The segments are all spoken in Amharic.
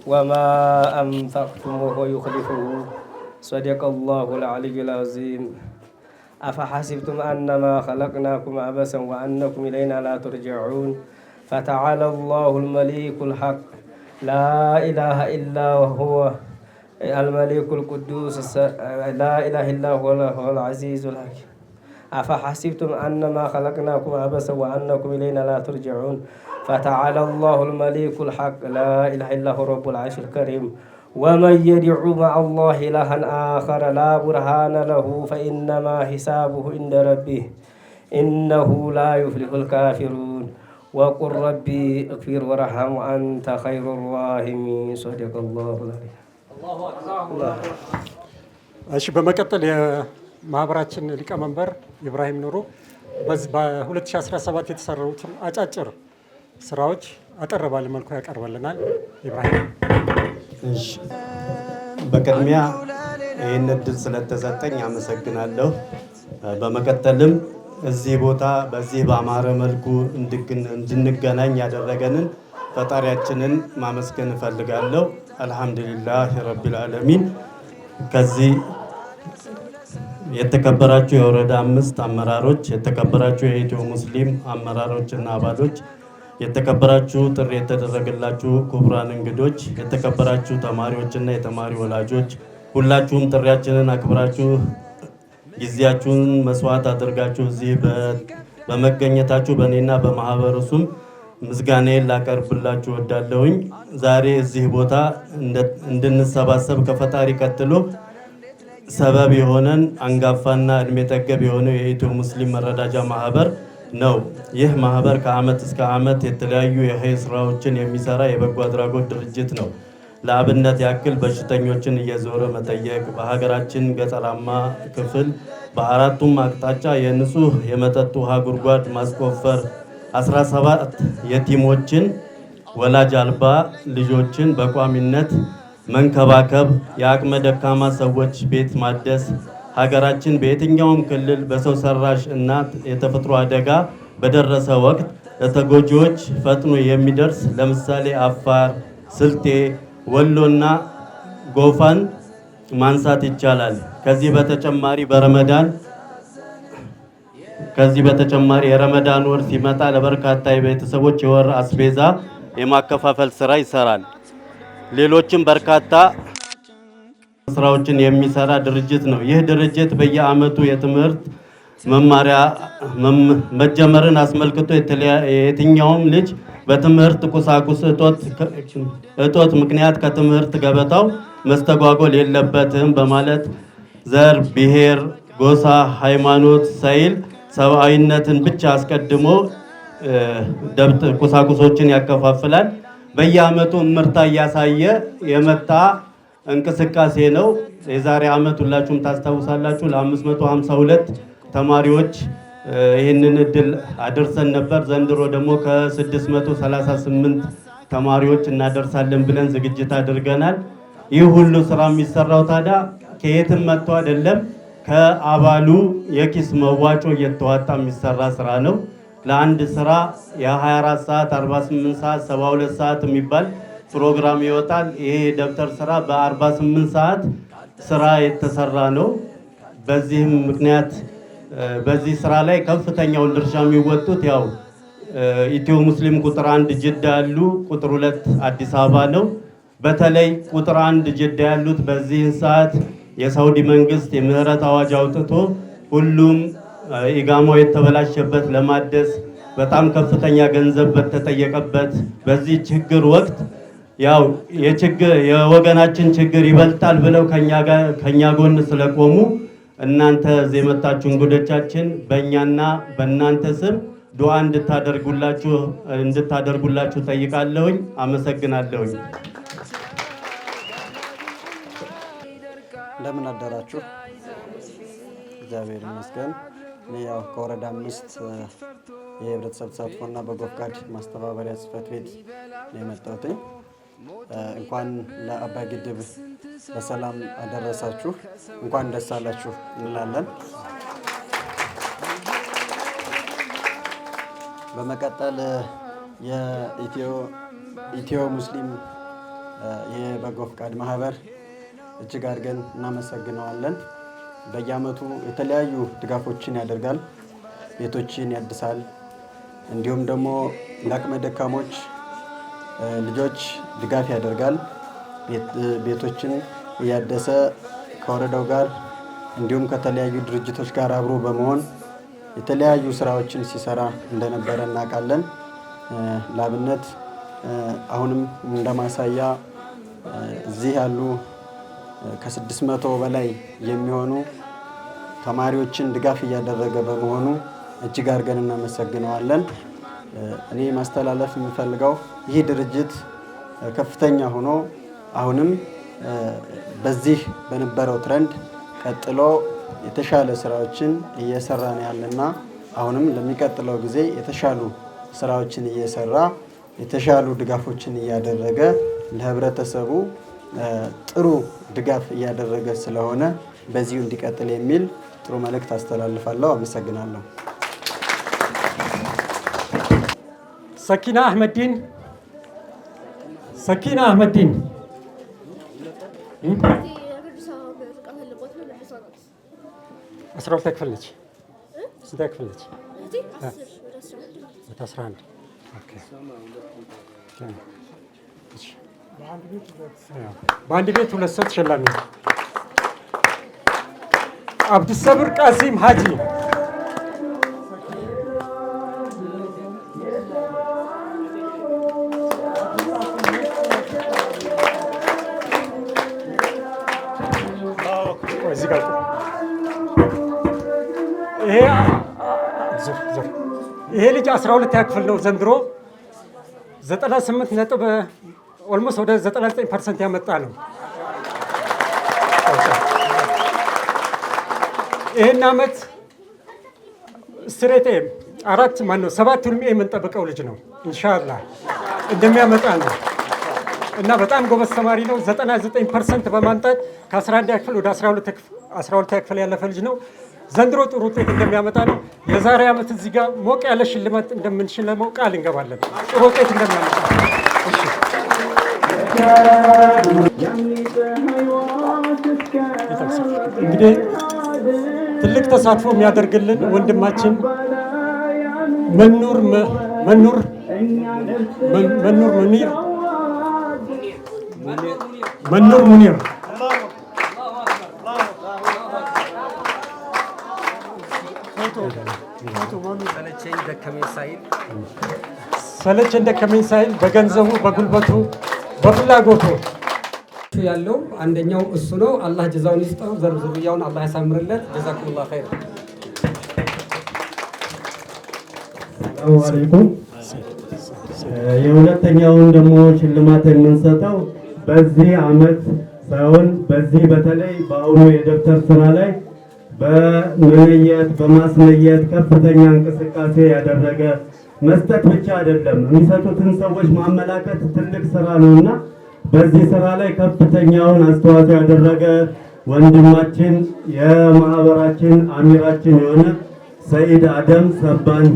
وما أنفقتم وهو يخلفه صدق الله العلي العظيم أفحسبتم أنما خلقناكم عبثا وأنكم إلينا لا ترجعون فتعالى الله الملك الحق لا إله إلا هو الملك القدوس لا إله إلا هو العزيز الحكيم أفحسبتم أنما خلقناكم عبثا وأنكم إلينا لا ترجعون فتعالى الله الملك الحق لا إله إلا هو رب العرش الكريم ومن يدعو مع الله إلها آخر لا برهان له فإنما حسابه عند ربه إنه لا يفلح الكافرون وقل ربي اغفر وارحم وأنت خير الراحمين صدق الله العظيم እሺ በመቀጠል የማህበራችን ሊቀመንበር ኢብራሂም ኑሩ በ2017 የተሰሩትን አጫጭር ስራዎች አጠር ባለ መልኩ ያቀርበልናል። ኢብራሂም። እሺ በቅድሚያ ይህን እድል ስለተሰጠኝ አመሰግናለሁ። በመቀጠልም እዚህ ቦታ በዚህ በአማረ መልኩ እንድንገናኝ ያደረገንን ፈጣሪያችንን ማመስገን እፈልጋለሁ። አልሐምዱሊላህ ረቢል ዓለሚን። ከዚህ የተከበራችሁ የወረዳ 5 አመራሮች፣ የተከበራችሁ የኢትዮ ሙስሊም አመራሮችና አባሎች፣ የተከበራችሁ ጥሪ የተደረገላችሁ ክቡራን እንግዶች፣ የተከበራችሁ ተማሪዎችና የተማሪ ወላጆች፣ ሁላችሁም ጥሪያችንን አክብራችሁ ጊዜያችሁን መስዋዕት አድርጋችሁ እዚህ በመገኘታችሁ በእኔና በማህበሩ ስም ምስጋናዬን ላቀርብላችሁ ወዳለሁኝ። ዛሬ እዚህ ቦታ እንድንሰባሰብ ከፈጣሪ ቀጥሎ ሰበብ የሆነን አንጋፋና እድሜ ጠገብ የሆነው የኢትዮ ሙስሊም መረዳጃ ማህበር ነው። ይህ ማህበር ከአመት እስከ አመት የተለያዩ የኸይር ስራዎችን የሚሰራ የበጎ አድራጎት ድርጅት ነው። ለአብነት ያክል በሽተኞችን እየዞረ መጠየቅ፣ በሀገራችን ገጠራማ ክፍል በአራቱም አቅጣጫ የንጹህ የመጠጥ ውሃ ጉድጓድ ማስቆፈር፣ 17 የቲሞችን ወላጅ አልባ ልጆችን በቋሚነት መንከባከብ፣ የአቅመ ደካማ ሰዎች ቤት ማደስ፣ ሀገራችን በየትኛውም ክልል በሰው ሰራሽ እና የተፈጥሮ አደጋ በደረሰ ወቅት ለተጎጂዎች ፈጥኖ የሚደርስ ለምሳሌ አፋር፣ ስልጤ፣ ወሎና ጎፋን ማንሳት ይቻላል። ከዚህ በተጨማሪ የረመዳን ወር ሲመጣ ለበርካታ የቤተሰቦች የወር አስቤዛ የማከፋፈል ስራ ይሰራል። ሌሎችም በርካታ ስራዎችን የሚሰራ ድርጅት ነው። ይህ ድርጅት በየአመቱ የትምህርት መማሪያ መጀመርን አስመልክቶ የትኛውም ልጅ በትምህርት ቁሳቁስ እጦት ምክንያት ከትምህርት ገበታው መስተጓጎል የለበትም በማለት ዘር፣ ብሔር፣ ጎሳ፣ ሃይማኖት ሳይል ሰብአዊነትን ብቻ አስቀድሞ ቁሳቁሶችን ያከፋፍላል። በየአመቱ ምርታ እያሳየ የመጣ እንቅስቃሴ ነው። የዛሬ አመት ሁላችሁም ታስታውሳላችሁ ለ552 ተማሪዎች ይህንን እድል አደርሰን ነበር። ዘንድሮ ደግሞ ከ638 ተማሪዎች እናደርሳለን ብለን ዝግጅት አድርገናል። ይህ ሁሉ ስራ የሚሰራው ታዲያ ከየትም መጥቶ አይደለም፣ ከአባሉ የኪስ መዋጮ እየተዋጣ የሚሰራ ስራ ነው። ለአንድ ስራ የ24 ሰዓት፣ 48 ሰዓት፣ 72 ሰዓት የሚባል ፕሮግራም ይወጣል። ይሄ ደብተር ስራ በ48 ሰዓት ስራ የተሰራ ነው። በዚህም ምክንያት በዚህ ስራ ላይ ከፍተኛውን ድርሻ የሚወጡት ያው ኢትዮ ሙስሊም ቁጥር 1 ጅዳ ያሉ፣ ቁጥር 2 አዲስ አበባ ነው። በተለይ ቁጥር 1 ጅዳ ያሉት በዚህ ሰዓት የሳውዲ መንግስት የምህረት አዋጅ አውጥቶ ሁሉም ኢጋማው የተበላሸበት ለማደስ በጣም ከፍተኛ ገንዘብ በተጠየቀበት በዚህ ችግር ወቅት ያው የወገናችን ችግር ይበልጣል ብለው ከኛ ጎን ስለቆሙ እናንተ እዚህ የመጣችሁ እንግዶቻችን በእኛና በእናንተ ስም ዱዓ እንድታደርጉላችሁ ጠይቃለሁኝ። አመሰግናለሁኝ። እንደምን አደራችሁ? እግዚአብሔር ይመስገን። እኔ ያው ከወረዳ 5 የህብረተሰብ ተሳትፎና በጎ ፈቃድ ማስተባበሪያ ጽህፈት ቤት ነው የመጣሁት። እንኳን ለአባይ ግድብ በሰላም አደረሳችሁ፣ እንኳን ደስ አላችሁ እንላለን። በመቀጠል የኢትዮ ሙስሊም የበጎ ፍቃድ ማህበር እጅግ አድርገን እናመሰግነዋለን። በየዓመቱ የተለያዩ ድጋፎችን ያደርጋል። ቤቶችን ያድሳል። እንዲሁም ደግሞ ለአቅመ ደካሞች ልጆች ድጋፍ ያደርጋል። ቤቶችን እያደሰ ከወረዳው ጋር እንዲሁም ከተለያዩ ድርጅቶች ጋር አብሮ በመሆን የተለያዩ ስራዎችን ሲሰራ እንደነበረ እናውቃለን። ለአብነት አሁንም እንደማሳያ እዚህ ያሉ ከ600 በላይ የሚሆኑ ተማሪዎችን ድጋፍ እያደረገ በመሆኑ እጅግ አድርገን እናመሰግነዋለን። እኔ ማስተላለፍ የምፈልገው ይህ ድርጅት ከፍተኛ ሆኖ አሁንም በዚህ በነበረው ትረንድ ቀጥሎ የተሻለ ስራዎችን እየሰራ ነው ያለና አሁንም ለሚቀጥለው ጊዜ የተሻሉ ስራዎችን እየሰራ የተሻሉ ድጋፎችን እያደረገ ለህብረተሰቡ ጥሩ ድጋፍ እያደረገ ስለሆነ በዚሁ እንዲቀጥል የሚል ጥሩ መልእክት አስተላልፋለሁ። አመሰግናለሁ። ሰኪና አህመዲን 12 ክፍል ነች። ስንት ክፍል ነች? 11 በአንድ ቤት ሁለት ሰው ተሸላሚ ነው። አብዱሰብር ቃሲም ሀጂ ይሄ ልጅ 12 ክፍል ነው ዘንድሮ 98 ነጥብ ኦልሞስት ወደ 99% ያመጣ ነው። ይሄን አመት ስትሬት ኤም 7ቱንም ኤም የምንጠብቀው ልጅ ነው። ኢንሻአላህ እንደሚያመጣ ነው እና በጣም ጎበዝ ተማሪ ነው። 99% በማምጣት ከ11 ክፍል ወደ 12 ክፍል ያለፈ ልጅ ነው። ዘንድሮ ጥሩ ውጤት እንደሚያመጣ ነው። የዛሬ ዓመት እዚህ ጋር ሞቅ ያለ ሽልማት እንደምንሽለመው ቃል እንገባለን። ጥሩ ውጤት እንደሚያመጣ እሺ። እንግዲህ ትልቅ ተሳትፎ የሚያደርግልን ወንድማችን መኑር ሙኒር ሰለቸኝ ደከመኝ ሳይል በገንዘቡ፣ በጉልበቱ፣ በፍላጎቱ ያለው አንደኛው እሱ ነው። አላህ ጀዛውን ይስጠው፣ ዘርዝሩያውን አላህ ያሳምርለት። ጀዛኩሙላህ ኸይር። ሰላሙ አለይኩም። የሁለተኛውን ደግሞ ሽልማት የምንሰጠው በዚህ አመት ሳይሆን በዚህ በተለይ በአሁኑ የደብተር ስራ ላይ በመነየት በማስነየት ከፍተኛ እንቅስቃሴ ያደረገ መስጠት ብቻ አይደለም የሚሰጡትን ሰዎች ማመላከት ትልቅ ስራ ነውና በዚህ ስራ ላይ ከፍተኛውን አስተዋጽኦ ያደረገ ወንድማችን የማህበራችን አሚራችን የሆነ ሰይድ አደም ሰባን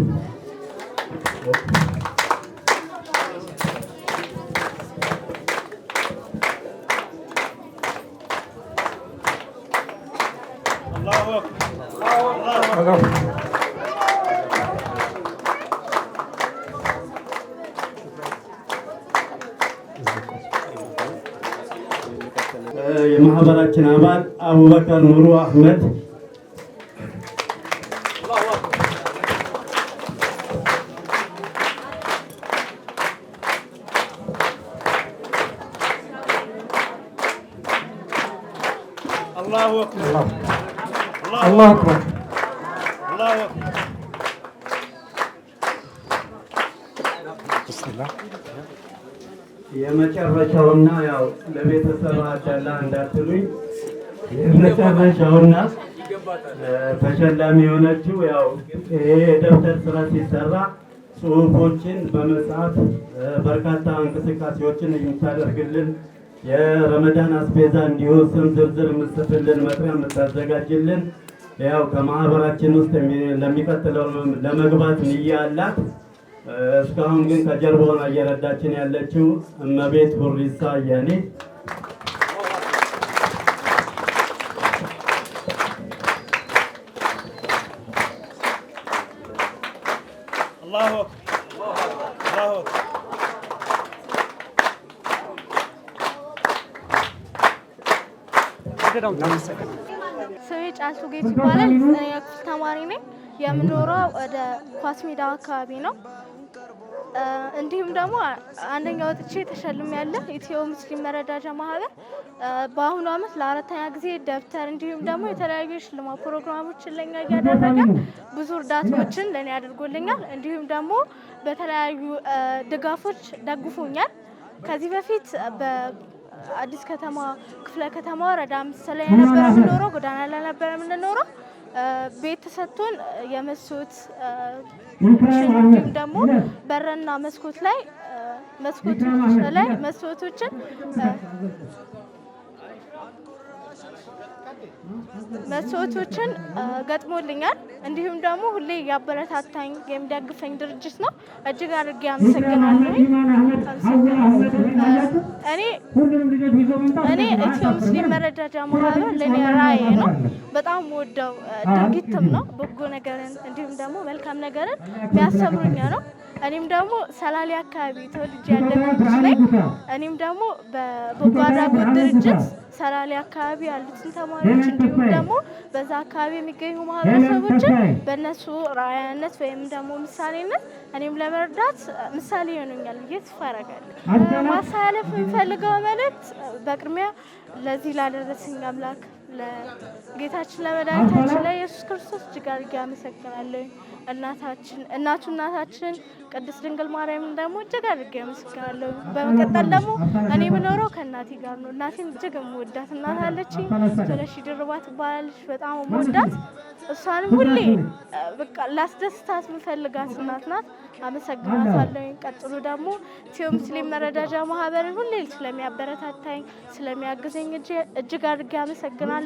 የማህበራችን አባል አቡበከር ኑሩ አህመድ አላሁ አክበር አላሁ አክበር። የመጨረሻውና ያው ለቤተሰብ አዳላ እንዳትሉኝ የመጨረሻውና ተሸላሚ የሆነችው ያው ይሄ የደብተር ስራ ሲሰራ ጽሁፎችን በመጻፍ በርካታ እንቅስቃሴዎችን የምታደርግልን የረመዳን አስቤዛ እንዲሁ ስም ዝርዝር የምትጽፍልን መጥሪያ የምታዘጋጅልን ያው ከማህበራችን ውስጥ ለሚቀጥለው ለመግባት ንያ አላት። እስካሁን ግን ከጀርባ ሆና እየረዳችን ያለችው እመቤት ሁሪሳ አያሌ ስሜ ጫልቱ ጌቱ ይባላል። የዘጠነኛ ክፍል ተማሪ ነኝ። የምኖረው ወደ ኳስ ሜዳ አካባቢ ነው። እንዲሁም ደግሞ አንደኛ ወጥቼ ተሸልሜያለሁ። ኢትዮ ሙስሊም መረዳጃ ማህበር በአሁኑ ዓመት ለአራተኛ ጊዜ ደብተር እንዲሁም ደግሞ የተለያዩ የሽልማት ፕሮግራሞችን ለኛ እያደረገ ብዙ እርዳታዎችን ለኔ አድርጎልኛል። እንዲሁም ደግሞ በተለያዩ ድጋፎች ደግፎኛል። ከዚህ በፊት በአዲስ ከተማ ክፍለ ከተማ ወረዳ 5 ላይ የነበረ የምንኖረው ጎዳና ላይ ነበር የምንኖረው። ቤት ተሰጥቶን የመስኮት እንዲሁም ደግሞ በረና መስኮት ላይ መስኮቶችን ገጥሞልኛል። እንዲሁም ደግሞ ሁሌ ያበረታታኝ የሚደግፈኝ ድርጅት ነው። እጅግ አድርጌ አመሰግናለሁ። እኔ ኢትዮ ሙስሊም መረዳጃ ማህበር ለኔ ራዕይ ነው። በጣም ወደው ድርጊትም ነው። በጎ ነገርን እንዲሁም ደግሞ መልካም ነገርን የሚያስተምሩኝ ነው። እኔም ደግሞ ሰላሌ አካባቢ ተወልጄ ያደግኩት ነኝ። እኔም ደግሞ በበጎ አድራጎት ድርጅት ሰላሌ አካባቢ ያሉትን ተማሪዎች እንዲሁም ደግሞ በዛ አካባቢ የሚገኙ ማህበረሰቦችን በእነሱ ራዕይነት ወይም ደግሞ ምሳሌነት እኔም ለመርዳት ምሳሌ ይሆኑኛል ብዬ ተስፋ አደርጋለሁ። ማስተላለፍ የምፈልገው መልእክት በቅድሚያ ለዚህ ላደረሰኝ አምላክ ለጌታችን ለመድኃኒታችን ለኢየሱስ ክርስቶስ እጅግ አድርጌ አመሰግናለሁ። እናታችን ቅድስት ድንግል ማርያምን ደግሞ እጅግ አድርጌ አመሰግናለሁ። በመቀጠል ደግሞ እኔ የምኖረው ከእናቴ ጋር ነው። እናቴን እጅግ የምወዳት እናት አለችኝ። ስለሺ ድርባ ትባላለች። በጣም የምወዳት እሷንም ሁሌ በቃ ላስደስታት የምፈልጋት እናት ናት። አመሰግናታለሁ። ቀጥሎ ደግሞ ኢትዮ ሙስሊም መረዳጃ ማህበርን ሁሌ ስለሚያበረታታኝ ስለሚያግዘኝ እጅግ አድርጌ አመሰግናለሁ።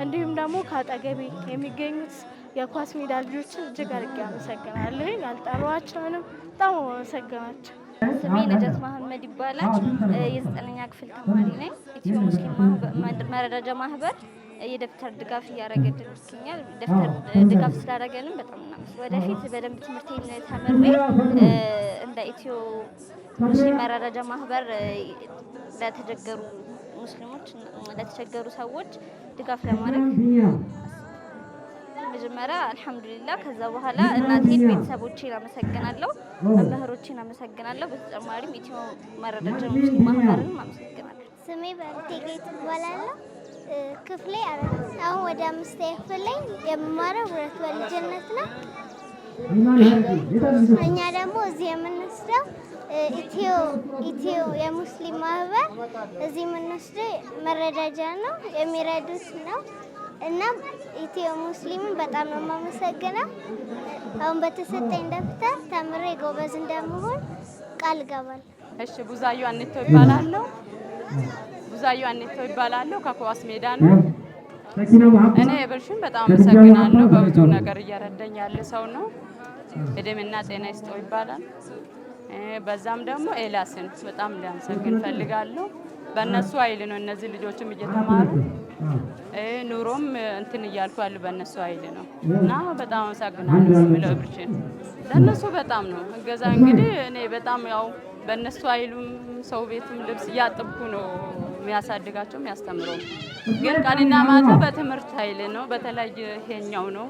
እንዲሁም ደግሞ ከአጠገቤ የሚገኙት የኳስ ሜዳ ልጆችን እጅግ አድርጌ አመሰግናለሁ። ያልጠሯቸውንም በጣም አመሰግናቸው። ስሜ ነጃት መሐመድ ይባላል። የዘጠነኛ ክፍል ተማሪ ነኝ። ኢትዮ ሙስሊም መረዳጃ ማህበር የደብተር ድጋፍ እያደረገልን ይገኛል። ደብተር ድጋፍ ስላደረገልን በጣም ወደፊት በደንብ ትምህርቴን ተምሬ እንደ ኢትዮ ሙስሊም መረዳጃ ማህበር ለተቸገሩ ሙስሊሞች ለተቸገሩ ሰዎች ድጋፍ ለማድረግ መጀመሪያ አልሐምዱሊላህ፣ ከዛ በኋላ እናቴን፣ ቤተሰቦቼን አመሰግናለሁ፣ መምህሮቼን አመሰግናለሁ። በተጨማሪም ኢትዮ መረዳጃ ሙስሊም ማህበርን አመሰግናለሁ። ስሜ በርቴጌት እባላለሁ። ክፍሌ አሁን ወደ 5ኛ ክፍል ላይ የምማረው ብረት በልጅነት ነው። እኛ ደግሞ እዚህ የምንወስደው ኢትዮ የሙስሊም ማህበር እዚህ የምንወስደው መረዳጃ ነው፣ የሚረዱት ነው። እና ኢትዮ ሙስሊምን በጣም ነው የማመሰግነው። አሁን በተሰጠኝ ደብተር ተምሬ ጎበዝ እንደምሆን ቃል እገባለሁ። እሺ፣ ቡዛዩ አንቶ ይባላለሁ። ከኳስ ሜዳ ነው። እኔ ብርሽን በጣም አመሰግናለሁ። በብዙ ነገር እየረዳኝ ያለ ሰው ነው። እድሜና ጤና ይስጠው ይባላል። በዛም ደግሞ ኤላስን በጣም ሊያመሰግን ፈልጋለሁ። በእነሱ ኃይል ነው እነዚህ ልጆችም እየተማሩ ኑሮም እንትን እያልኩ ያሉ በእነሱ ኃይል ነው እና በጣም አመሰግናለሁ የምለው ብርሽን ለእነሱ በጣም ነው እገዛ። እንግዲህ እኔ በጣም ያው በእነሱ ኃይሉም ሰው ቤትም ልብስ እያጥብኩ ነው የሚያሳድጋቸው የሚያስተምረው። ግን ቀንና ማታ በትምህርት ኃይል ነው። በተለይ ይሄኛው ነው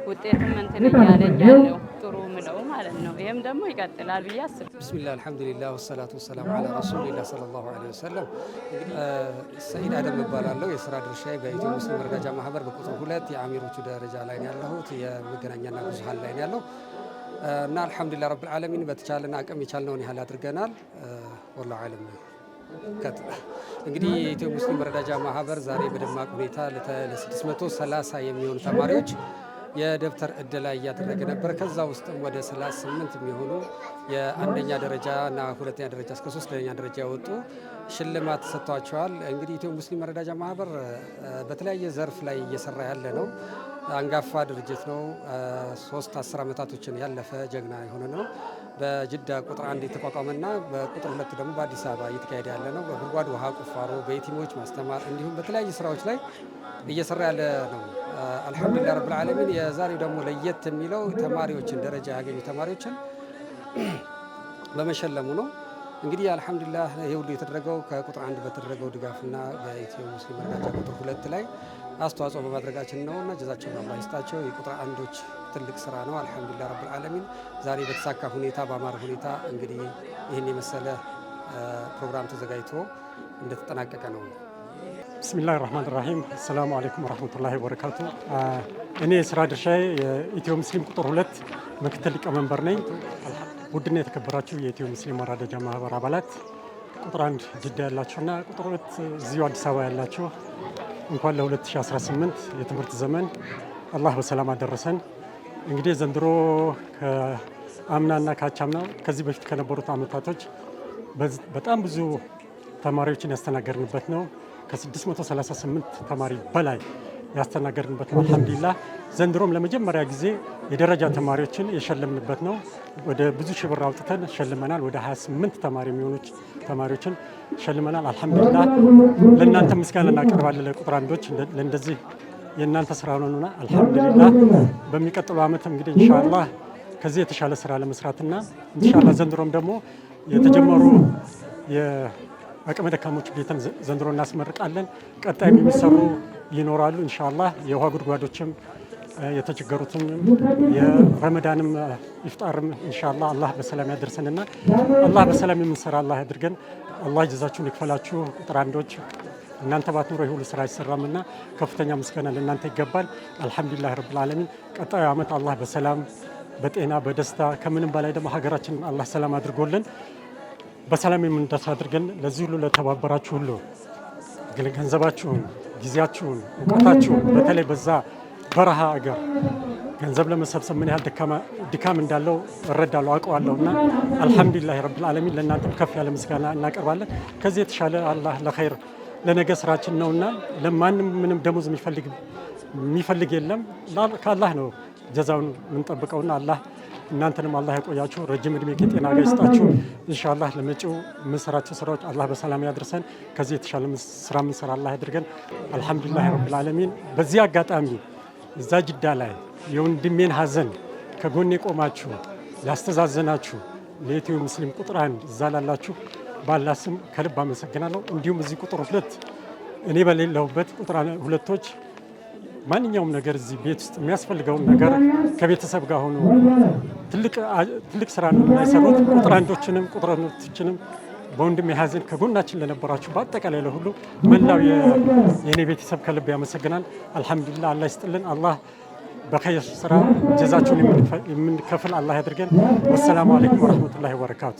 ውጤትም እንትን እያለ ያለው ጥሩ ምለው ማለት ነው። ይሄም ደግሞ ይቀጥላል ብዬ አስባለሁ። ቢስሚላህ አልሐምዱሊላህ ወሰላቱ ወሰላሙ ዐላ ረሱሊላህ ሰለላሁ ዐለይሂ ወሰለም። ሰኢድ አደም እባላለሁ። የስራ ድርሻዬ በኢትዮ ሙስሊም መረዳጃ ማህበር በቁጥር 2 የአሚሮቹ ደረጃ ላይ ነው ያለሁት። የመገናኛና ብዙሃን ላይ ነው ያለው እና አልሐምዱሊላህ ረብል ዓለሚን በተቻለን አቅም የቻልነውን ያህል አድርገናል። ወላሂ ዓለም እንግዲህ የኢትዮ ሙስሊም መረዳጃ ማህበር ዛሬ በደማቅ ሁኔታ ለ630 የሚሆኑ ተማሪዎች የደብተር እደላ እያደረገ ነበር። ከዛ ውስጥም ወደ 38 የሚሆኑ የአንደኛ ደረጃ እና ሁለተኛ ደረጃ እስከ 3ኛ ደረጃ የወጡ ሽልማት ተሰጥቷቸዋል። እንግዲህ ኢትዮ ሙስሊም መረዳጃ ማህበር በተለያየ ዘርፍ ላይ እየሰራ ያለ ነው። አንጋፋ ድርጅት ነው። 10 ዓመታቶችን ያለፈ ጀግና የሆነ ነው በጅዳ ቁጥር 1 የተቋቋመና በቁጥር 2 ደግሞ በአዲስ አበባ እየተካሄደ ያለ ነው። በጉድጓድ ውሃ ቁፋሮ፣ በየቲሞች ማስተማር እንዲሁም በተለያዩ ስራዎች ላይ እየሰራ ያለ ነው። አልሐምዱሊላህ ረብል ዓለሚን። የዛሬው ደግሞ ለየት የሚለው ተማሪዎችን ደረጃ ያገኙ ተማሪዎችን በመሸለሙ ነው። እንግዲህ አልሐምዱሊላህ ይህ ሁሉ የተደረገው ከቁጥር 1 በተደረገው ድጋፍና በኢትዮ ሙስሊም መረዳጃ ቁጥር 2 ላይ አስተዋጽኦ በማድረጋችን ነውና ጀዛቸውን አላህ ይስጣቸው። የቁጥር አንዶች ትልቅ ስራ ነው። አልሐምዱሊላህ ረብል ዓለሚን። ዛሬ በተሳካ ሁኔታ በአማረ ሁኔታ እንግዲህ ይህን የመሰለ ፕሮግራም ተዘጋጅቶ እንደተጠናቀቀ ነው። ብስሚላህ ራህማን ራሂም። አሰላሙ አለይኩም ወረህመቱላሂ ወበረካቱ። እኔ የስራ ድርሻዬ የኢትዮ ሙስሊም ቁጥር 2 ምክትል ሊቀመንበር ነኝ። ውድና የተከበራችሁ የኢትዮ ሙስሊም መረዳጃ ማህበር አባላት ቁጥር 1 ጅዳ ያላችሁና ቁጥር 2 እዚሁ አዲስ አበባ ያላችሁ እንኳን ለ2018 የትምህርት ዘመን አላህ በሰላም አደረሰን። እንግዲህ ዘንድሮ ከአምናና ካቻምና ከዚህ በፊት ከነበሩት አመታቶች በጣም ብዙ ተማሪዎችን ያስተናገድንበት ነው። ከ638 ተማሪ በላይ ያስተናገድንበት ነው። አልሐምዱሊላህ ዘንድሮም ለመጀመሪያ ጊዜ የደረጃ ተማሪዎችን የሸለምንበት ነው። ወደ ብዙ ሺህ ብር አውጥተን ሸልመናል። ወደ 28 ተማሪ የሚሆኑ ተማሪዎችን ሸልመናል። አልሐምዱሊላህ ለእናንተ ምስጋና እናቀርባለን። ለቁጥር አንዶች ለእንደዚህ የእናንተ ስራ ነውና አልሐምዱሊላህ። በሚቀጥለው ዓመት እንግዲህ ኢንሻአላህ ከዚህ የተሻለ ስራ ለመስራትና ኢንሻአላህ ዘንድሮም ደግሞ የተጀመሩ የአቅመ ደካሞች ቤትን ዘንድሮ እናስመርቃለን። ቀጣይም የሚሰሩ ይኖራሉ ኢንሻአላህ። የውሃ ጉድጓዶችም የተቸገሩትም የረመዳንም ኢፍጣርም ኢንሻአላህ አላህ በሰላም ያደርሰንና አላህ በሰላም የምንሰራ አላህ ያድርገን። አላህ ጀዛችሁን ይክፈላችሁ። ቁጥር አንዶች እናንተ ባትኖሩ ይሁሉ ስራ አይሰራምና ከፍተኛ ምስጋና ለእናንተ ይገባል። አልሐምዱሊላህ ረብል ዓለሚን። ቀጣዩ ዓመት አላህ በሰላም በጤና በደስታ ከምንም በላይ ደግሞ ሀገራችንን አላህ ሰላም አድርጎልን በሰላም የምንደርስ አድርገን ለዚህ ሁሉ ለተባበራችሁ ሁሉ ገንዘባችሁን፣ ጊዜያችሁን፣ እውቀታችሁን በተለይ በዛ በረሃ አገር ገንዘብ ለመሰብሰብ ምን ያህል ድካም እንዳለው እረዳለሁ አውቀዋለሁ። እና አልሐምዱሊላህ ረብል ዓለሚን ለእናንተም ከፍ ያለ ምስጋና እናቀርባለን። ከዚህ የተሻለ አላህ ለኸይር ለነገ ስራችን ነውና ለማንም ምንም ደሞዝ የሚፈልግ የለም። ከአላህ ነው ጀዛውን የምንጠብቀውና አላህ እናንተንም አላህ ያቆያችሁ፣ ረጅም እድሜ ከጤና ጋር ይስጣችሁ። ኢንሻአላህ ለመጪው የምንሰራቸው ስራዎች አላህ በሰላም ያድርሰን። ከዚህ የተሻለ ስራ የምንሰራ አላህ ያድርገን። አልሐምዱሊላህ ረብል ዓለሚን። በዚህ አጋጣሚ እዛ ጅዳ ላይ የወንድሜን ሀዘን ከጎኔ ቆማችሁ ላስተዛዘናችሁ ለኢትዮ ሙስሊም ቁጥር 1 እዛ ላላችሁ ባላህ ስም ከልብ አመሰግናለሁ። እንዲሁም እዚህ ቁጥር 2 እኔ በሌለሁበት ቁጥር 2ቶች ማንኛውም ነገር እዚህ ቤት ውስጥ የሚያስፈልገውን ነገር ከቤተሰብ ጋር ሆኖ ትልቅ ስራ ነው የሰሩት። ቁጥር አንዶችንም ቁጥር 2ቶችንም በወንድሜ ሀዘን ከጎናችን ለነበራችሁ በአጠቃላይ ለሁሉ መላው የኔ ቤተሰብ ከልብ ያመሰግናል። አልሐምዱሊላህ አላህ ይስጥልን። አላህ በኸይር ስራ ጀዛችሁን የምንከፍል አላህ ያድርገን። ወሰላሙ አለይኩም ወረህመቱላሂ ወበረካቱ።